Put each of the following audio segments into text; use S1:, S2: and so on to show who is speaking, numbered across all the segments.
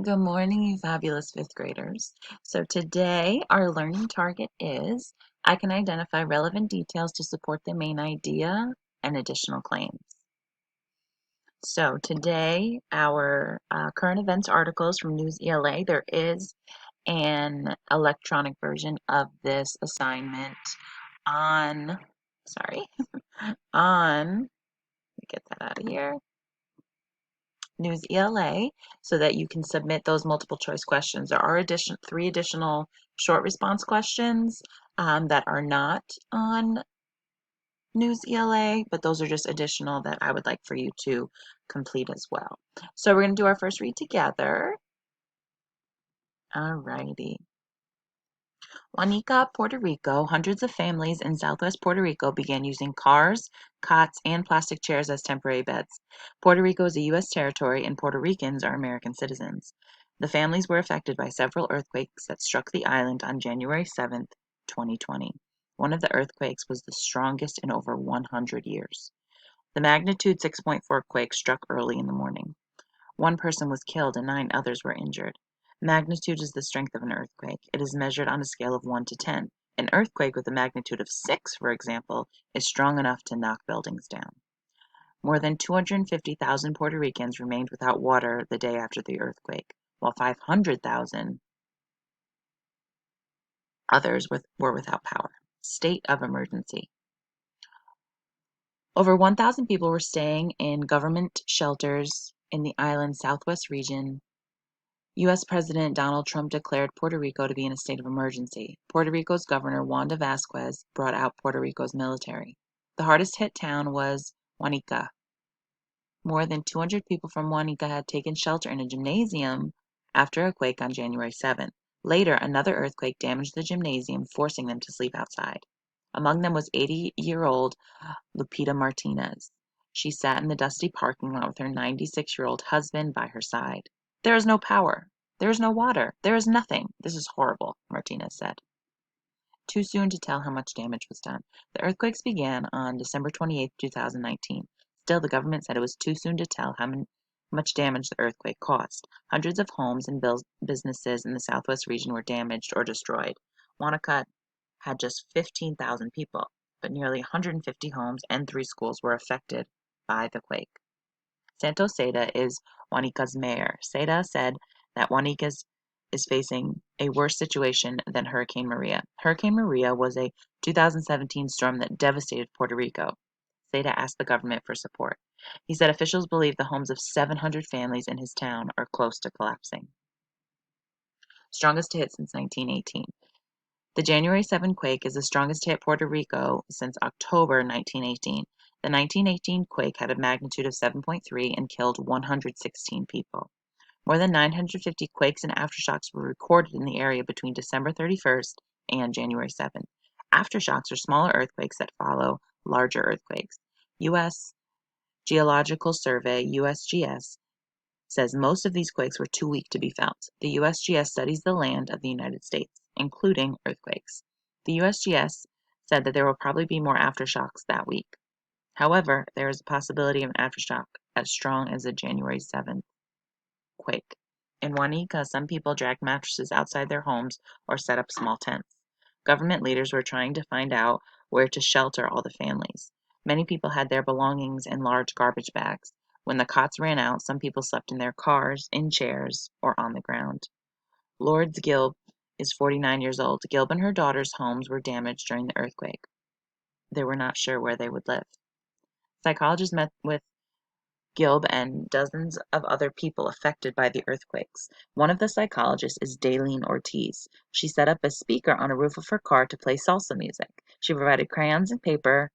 S1: Good morning, you fabulous fifth graders. So today our learning target is I can identify relevant details to support the main idea and additional claims. So today our current events articles from News ELA, there is an electronic version of this assignment on, let me get that out of here. News ELA so that you can submit those multiple choice questions. There are three additional short response questions that are not on News ELA, but those are just additional that I would like for you to complete as well. So we're going to do our first read together. Alrighty. Juanica, Puerto Rico, hundreds of families in southwest Puerto Rico began using cars, cots, and plastic chairs as temporary beds. Puerto Rico is a U.S. territory, and Puerto Ricans are American citizens. The families were affected by several earthquakes that struck the island on January 7, 2020. One of the earthquakes was the strongest in over 100 years. The magnitude 6.4 quake struck early in the morning. One person was killed and 9 others were injured. Magnitude is the strength of an earthquake. It is measured on a scale of 1 to 10. An earthquake with a magnitude of 6, for example, is strong enough to knock buildings down. More than 250,000 Puerto Ricans remained without water the day after the earthquake, while 500,000 others were without power. State of emergency. Over 1,000 people were staying in government shelters in the island's southwest region. U.S. President Donald Trump declared Puerto Rico to be in a state of emergency. Puerto Rico's Governor Wanda Vasquez brought out Puerto Rico's military. The hardest hit town was Juanica. More than 200 people from Juanica had taken shelter in a gymnasium after a quake on January 7th. Later, another earthquake damaged the gymnasium, forcing them to sleep outside. Among them was 80-year-old Lupita Martinez. She sat in the dusty parking lot with her 96-year-old husband by her side. "There is no power. There is no water. There is nothing. This is horrible," Martinez said. Too soon to tell how much damage was done. The earthquakes began on December 28, 2019. Still, the government said it was too soon to tell how much damage the earthquake caused. Hundreds of homes and businesses in the southwest region were damaged or destroyed. Wanacott had just 15,000 people, but nearly 150 homes and 3 schools were affected by the quake. Santos Seda is Juanica's mayor. Seda said that Juanica is facing a worse situation than Hurricane Maria. Hurricane Maria was a 2017 storm that devastated Puerto Rico. Seda asked the government for support. He said officials believe the homes of 700 families in his town are close to collapsing. Strongest hit since 1918. The January 7 quake is the strongest to hit Puerto Rico since October 1918. The 1918 quake had a magnitude of 7.3 and killed 116 people. More than 950 quakes and aftershocks were recorded in the area between December 31st and January 7th. Aftershocks are smaller earthquakes that follow larger earthquakes. U.S. Geological Survey (USGS) says most of these quakes were too weak to be felt. The USGS studies the land of the United States, including earthquakes. The USGS said that there will probably be more aftershocks that week. However, there is a possibility of an aftershock as strong as the January 7th quake. In Juanica, some people dragged mattresses outside their homes or set up small tents. Government leaders were trying to find out where to shelter all the families. Many people had their belongings in large garbage bags. When the cots ran out, some people slept in their cars, in chairs, or on the ground. Lourdes Gilb is 49 years old. Gilb and her daughter's homes were damaged during the earthquake. They were not sure where they would live. Psychologists met with Gilb and dozens of other people affected by the earthquakes. One of the psychologists is Daylene Ortiz. She set up a speaker on a roof of her car to play salsa music. She provided crayons and paper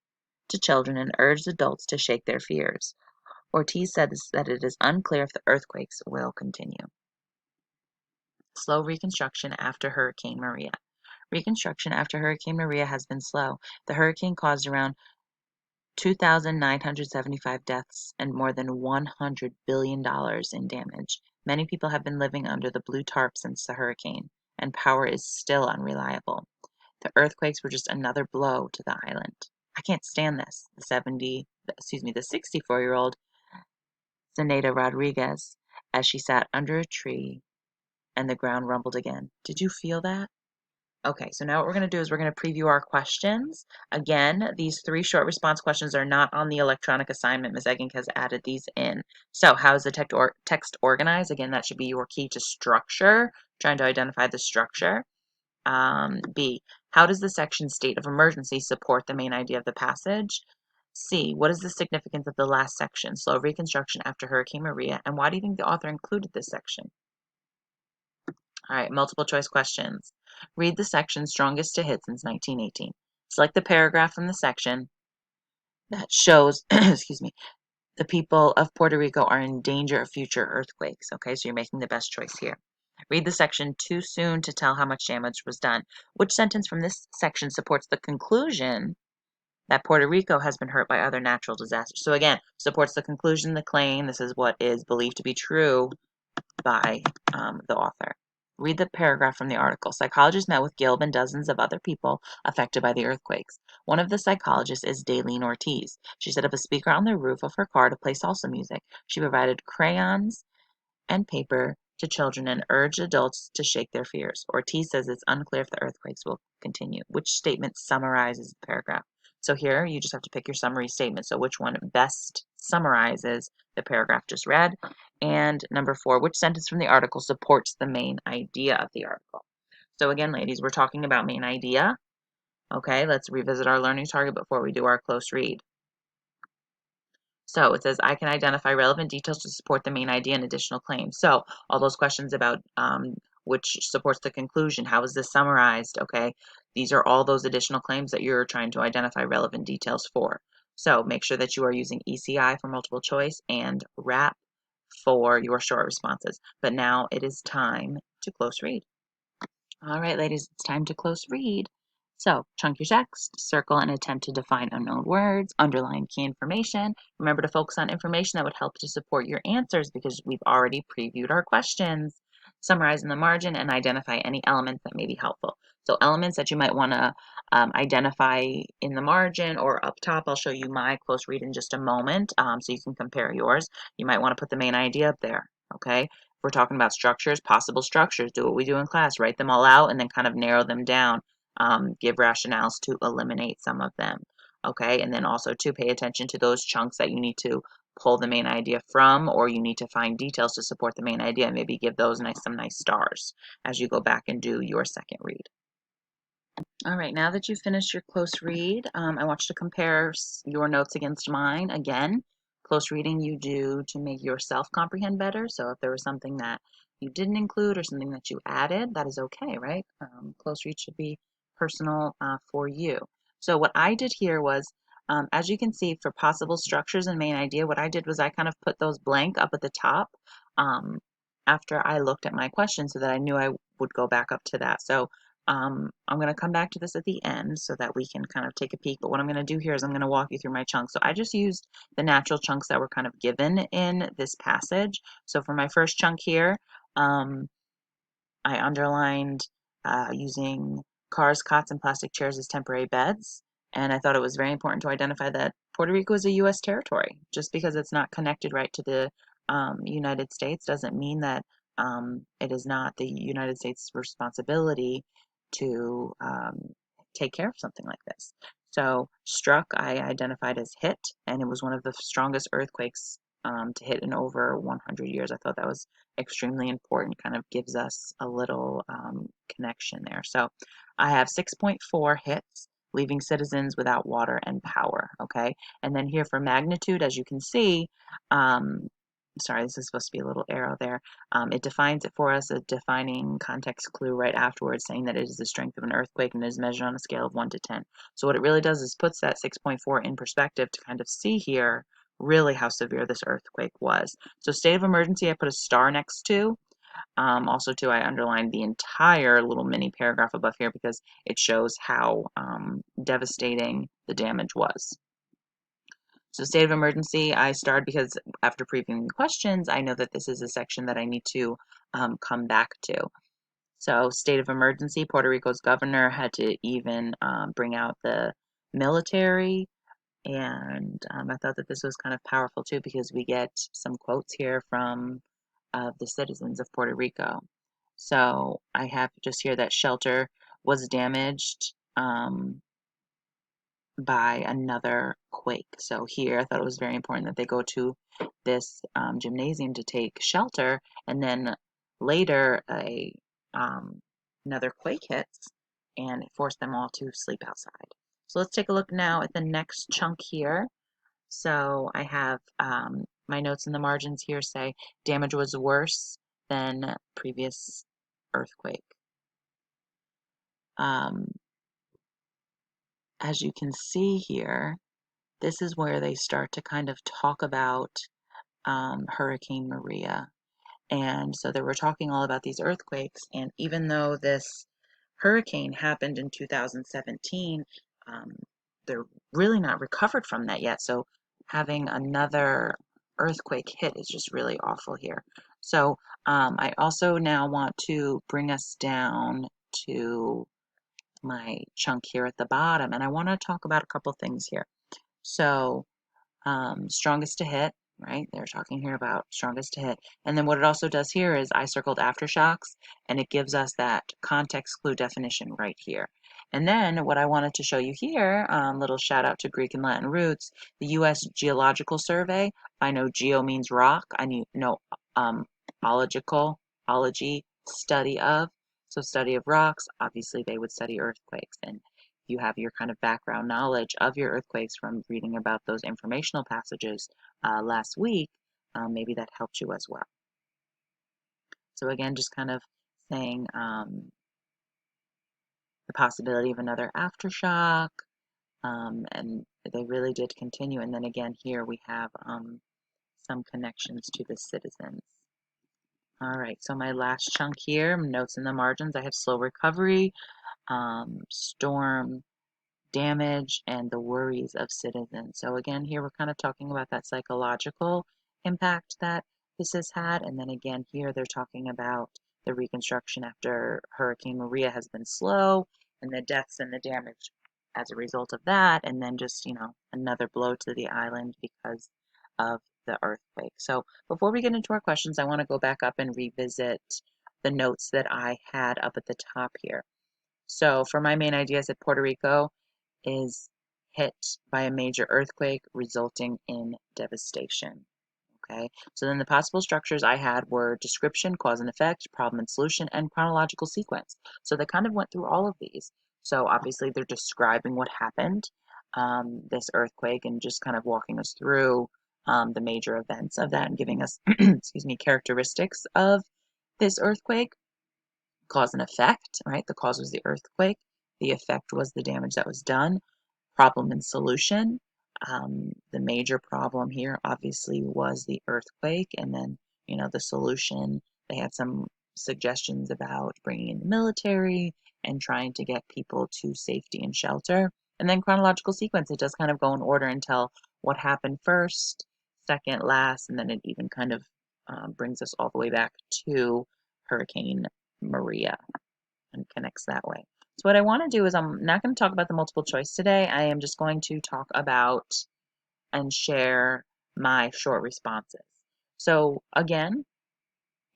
S1: to children and urged adults to shake their fears. Ortiz said that it is unclear if the earthquakes will continue. Slow reconstruction after Hurricane Maria. Reconstruction after Hurricane Maria has been slow. The hurricane caused around 2,975 deaths and more than $100 billion in damage. Many people have been living under the blue tarp since the hurricane, and power is still unreliable. The earthquakes were just another blow to the island. "I can't stand this," the 64-year-old Zenaida Rodriguez, as she sat under a tree and the ground rumbled again. Did you feel that? Okay, so now what we're going to do is we're going to preview our questions. Again, these 3 short response questions are not on the electronic assignment. Ms. Egging has added these in. So how is the text organized? Again, that should be your key to structure, trying to identify the structure. B, how does the section state of emergency support the main idea of the passage? C, what is the significance of the last section, slow reconstruction after Hurricane Maria, and why do you think the author included this section? All right, multiple choice questions. Read the section Strongest to Hit since 1918. Select the paragraph from the section that shows, excuse me, the people of Puerto Rico are in danger of future earthquakes. Okay, so you're making the best choice here. Read the section Too soon to tell how much damage was done. Which sentence from this section supports the conclusion that Puerto Rico has been hurt by other natural disasters? So again, supports the conclusion, the claim. This is what is believed to be true by the author. Read the paragraph from the article. Psychologists met with Gilb and dozens of other people affected by the earthquakes. One of the psychologists is Daylene Ortiz. She set up a speaker on the roof of her car to play salsa music. She provided crayons and paper to children and urged adults to shake their fears. Ortiz says it's unclear if the earthquakes will continue. Which statement summarizes the paragraph? So here you just have to pick your summary statement. So which one best summarizes the paragraph just read? And number 4, which sentence from the article supports the main idea of the article? So again, ladies, we're talking about main idea. Okay, let's revisit our learning target before we do our close read. So it says, I can identify relevant details to support the main idea and additional claims. So all those questions about which supports the conclusion, how is this summarized, okay? These are all those additional claims that you're trying to identify relevant details for. So make sure that you are using ECI for multiple choice and RAP for your short responses. But now it is time to close read. All right, ladies, it's time to close read. So, chunk your text, circle and attempt to define unknown words, underline key information. Remember to focus on information that would help to support your answers because we've already previewed our questions. Summarize in the margin and identify any elements that may be helpful. So, elements that you might want to identify in the margin or up top. I'll show you my close read in just a moment so you can compare yours. You might want to put the main idea up there, okay? We're talking about structures, possible structures, do what we do in class, write them all out and then kind of narrow them down, give rationales to eliminate some of them, okay? And then also to pay attention to those chunks that you need to pull the main idea from or you need to find details to support the main idea and maybe give those some nice stars as you go back and do your second read. All right, now that you've finished your close read, I want you to compare your notes against mine again. Close reading you do to make yourself comprehend better. So if there was something that you didn't include or something that you added, that is okay, right? Close read should be personal for you. So what I did here was, as you can see, for possible structures and main idea, what I did was I kind of put those blank up at the top after I looked at my question so that I knew I would go back up to that. So I'm going to come back to this at the end so that we can kind of take a peek. But what I'm going to do here is I'm going to walk you through my chunks. So I just used the natural chunks that were kind of given in this passage. So for my first chunk here, I underlined using cars, cots, and plastic chairs as temporary beds. And I thought it was very important to identify that Puerto Rico is a U.S. territory. Just because it's not connected right to the United States doesn't mean that it is not the United States' responsibility to take care of something like this. So struck, I identified as hit, and it was one of the strongest earthquakes to hit in over 100 years. I thought that was extremely important, kind of gives us a little connection there. So I have 6.4 hits, leaving citizens without water and power, okay? And then here for magnitude, as you can see, sorry, this is supposed to be a little arrow there. It defines it for us, a defining context clue right afterwards, saying that it is the strength of an earthquake and is measured on a scale of 1 to 10. So what it really does is puts that 6.4 in perspective to kind of see here really how severe this earthquake was. So state of emergency, I put a star next to. Also, too, I underlined the entire little mini paragraph above here because it shows how devastating the damage was. So state of emergency, I started because after previewing the questions, I know that this is a section that I need to come back to. So state of emergency, Puerto Rico's governor had to even bring out the military. And I thought that this was kind of powerful too because we get some quotes here from the citizens of Puerto Rico. So I have just here that shelter was damaged by another quake. So here I thought it was very important that they go to this gymnasium to take shelter, and then later another quake hits and it forced them all to sleep outside. So let's take a look now at the next chunk here. So I have my notes in the margins here say damage was worse than previous earthquake. Um, as you can see here, this is where they start to kind of talk about Hurricane Maria. And so they were talking all about these earthquakes. And even though this hurricane happened in 2017, um, they're really not recovered from that yet. So having another earthquake hit is just really awful here. So I also now want to bring us down to my chunk here at the bottom. And I want to talk about a couple things here. So strongest to hit, right? They're talking here about strongest to hit. And then what it also does here is I circled aftershocks, and it gives us that context clue definition right here. And then what I wanted to show you here, little shout out to Greek and Latin roots, the U.S. Geological Survey. I know geo means rock. I know ology, study of. So study of rocks, obviously they would study earthquakes. And you have your kind of background knowledge of your earthquakes from reading about those informational passages last week, maybe that helped you as well. So again, just kind of saying the possibility of another aftershock, and they really did continue. And then again, here we have some connections to the citizens. All right, so my last chunk here, notes in the margins, I have slow recovery, storm, damage, and the worries of citizens. So again, here we're kind of talking about that psychological impact that this has had. And then again, here they're talking about the reconstruction after Hurricane Maria has been slow, and the deaths and the damage as a result of that. And then just, another blow to the island because of the earthquake. So before we get into our questions, I want to go back up and revisit the notes that I had up at the top here. So for my main ideas at Puerto Rico, is hit by a major earthquake resulting in devastation. Okay, so then the possible structures I had were description, cause and effect, problem and solution, and chronological sequence. So they kind of went through all of these. So obviously they're describing what happened, this earthquake, and just kind of walking us through the major events of that and giving us, excuse me, characteristics of this earthquake. Cause and effect, right? The cause was the earthquake. The effect was the damage that was done. Problem and solution. The major problem here obviously was the earthquake, and then, the solution, they had some suggestions about bringing in the military and trying to get people to safety and shelter. And then chronological sequence, it does kind of go in order and tell what happened first, second, last, and then it even kind of brings us all the way back to Hurricane Maria and connects that way. So what I want to do is I'm not going to talk about the multiple choice today. I am just going to talk about and share my short responses. So again,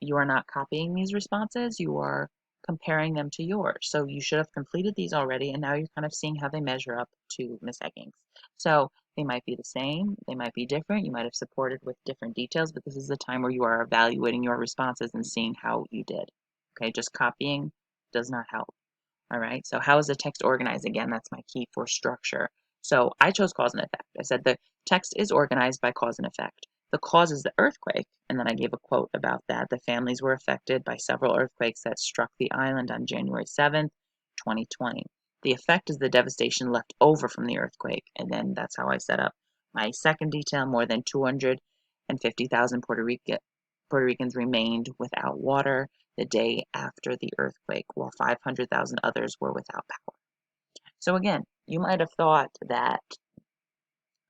S1: you are not copying these responses, you are comparing them to yours. So you should have completed these already, and now you're kind of seeing how they measure up to Miss Eggings. So they might be the same, they might be different, you might have supported with different details, but this is the time where you are evaluating your responses and seeing how you did. Okay, just copying does not help. All right, so how is the text organized? Again, that's my key for structure. So I chose cause and effect. I said the text is organized by cause and effect. The cause is the earthquake, and then I gave a quote about that. The families were affected by several earthquakes that struck the island on January 7th, 2020. The effect is the devastation left over from the earthquake, and then that's how I set up my second detail. More than 250,000 Puerto Ricans remained without water the day after the earthquake, while 500,000 others were without power. So again, you might have thought that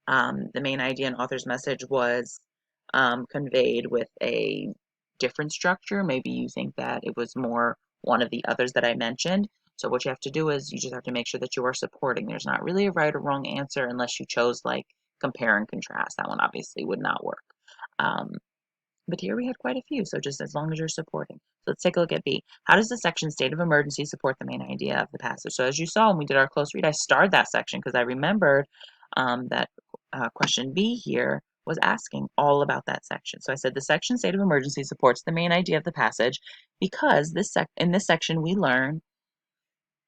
S1: the main idea and author's message was conveyed with a different structure. Maybe you think that it was more one of the others that I mentioned. So what you have to do is you just have to make sure that you are supporting. There's not really a right or wrong answer unless you chose like compare and contrast. That one obviously would not work. Um, But here we had quite a few, so just as long as you're supporting. So let's take a look at B. How does the section state of emergency support the main idea of the passage? So as you saw when we did our close read, I starred that section because I remembered that question B here was asking all about that section. So I said the section state of emergency supports the main idea of the passage because in this section we learn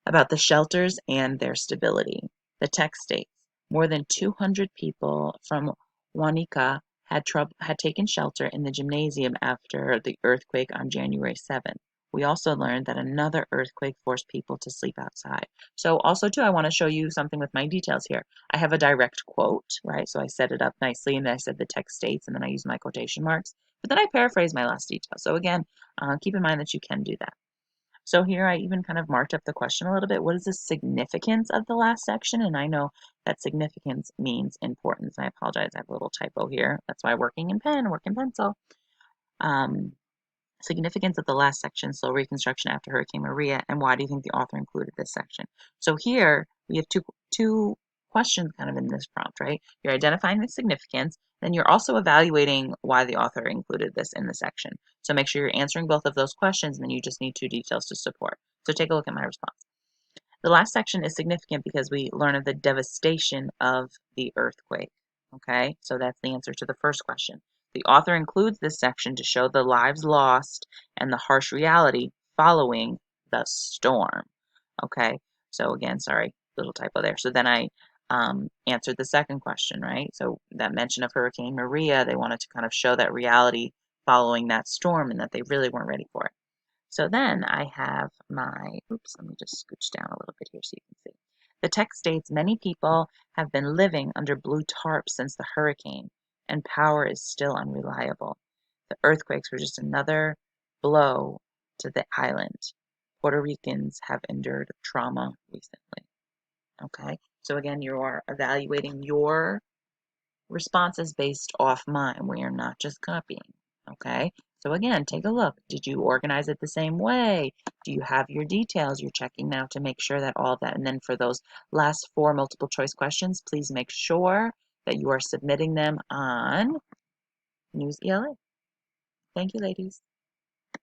S1: about the shelters and their stability. The text states, more than 200 people from Wanika had taken shelter in the gymnasium after the earthquake on January 7th. We also learned that another earthquake forced people to sleep outside. So also too, I want to show you something with my details here. I have a direct quote, right? So I set it up nicely and then I said the text states and then I use my quotation marks. But then I paraphrase my last detail. So again, keep in mind that you can do that. So here I even kind of marked up the question a little bit. What is the significance of the last section? And I know that significance means importance. I apologize, I have a little typo here. That's why working in pen, work in pencil. Significance of the last section, so reconstruction after Hurricane Maria, and why do you think the author included this section? So here we have two questions kind of in this prompt, right? You're identifying the significance, then you're also evaluating why the author included this in the section. So make sure you're answering both of those questions, and then you just need 2 details to support. So take a look at my response. The last section is significant because we learn of the devastation of the earthquake. Okay, so that's the answer to the first question. The author includes this section to show the lives lost and the harsh reality following the storm. Okay, so again, sorry, little typo there. So then I answered the second question, right? So that mention of Hurricane Maria, they wanted to kind of show that reality following that storm and that they really weren't ready for it. So then I have my, oops, let me just scooch down a little bit here so you can see. The text states many people have been living under blue tarps since the hurricane, and power is still unreliable. The earthquakes were just another blow to the island. Puerto Ricans have endured trauma recently. Okay, so again, you are evaluating your responses based off mine. We are not just copying. Okay, so again, take a look. Did you organize it the same way? Do you have your details? You're checking now to make sure that all of that. And then for those last 4 multiple choice questions, please make sure that you are submitting them on News ELA. Thank you, ladies.